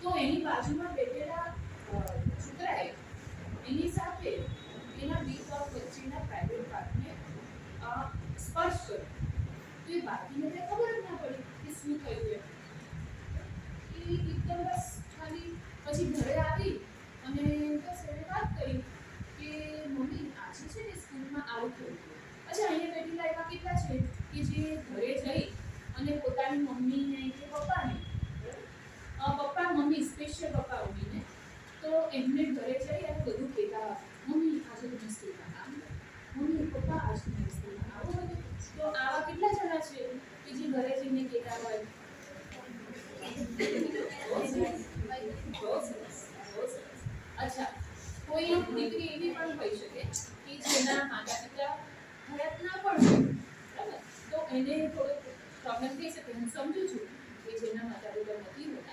તો એની બાજુમાં બેઠેલા છોકરાએ એની સાથે એના બે પગ વચ્ચેના પ્રાઇવેટ પાર્ટને સ્પર્શ કર્યો. તો એ બાકીને કંઈ ખબર જ ના પડી કે શું થયું એમ. એ એકદમ બસ ખાલી પછી ઘરે આવી અને બસ એને વાત કરી કે મમ્મી આજે છે ને સ્કૂલમાં આવું થયું. અચ્છા, અહીંયા બેઠેલા એવા કેટલા છે કે જે ઘરે જઈ અને પોતાની મમ્મીને કે પપ્પાને પપ્પા મમ્મી સ્પેશિયલ પપ્પા ઉઠીને તો એમને ઘરે જઈ અને બધું કહેતા મમ્મી આજે તમે સ્કૂલમાં કામ કરો, મમ્મી પપ્પા આજે તમે સ્કૂલમાં આવું બધું. તો આવા કેટલા જણા છે કે જે ઘરે જઈને કહેતા હોય. અચ્છા, કોઈ દીકરી એવી પણ હોઈ શકે કે જેના માતા પિતા હયાત ના પણ હોય, બરાબર? તો એને થોડો પ્રોબ્લેમ થઈ શકે. હું સમજુ છું કે જેના માતા પિતા નથી હોય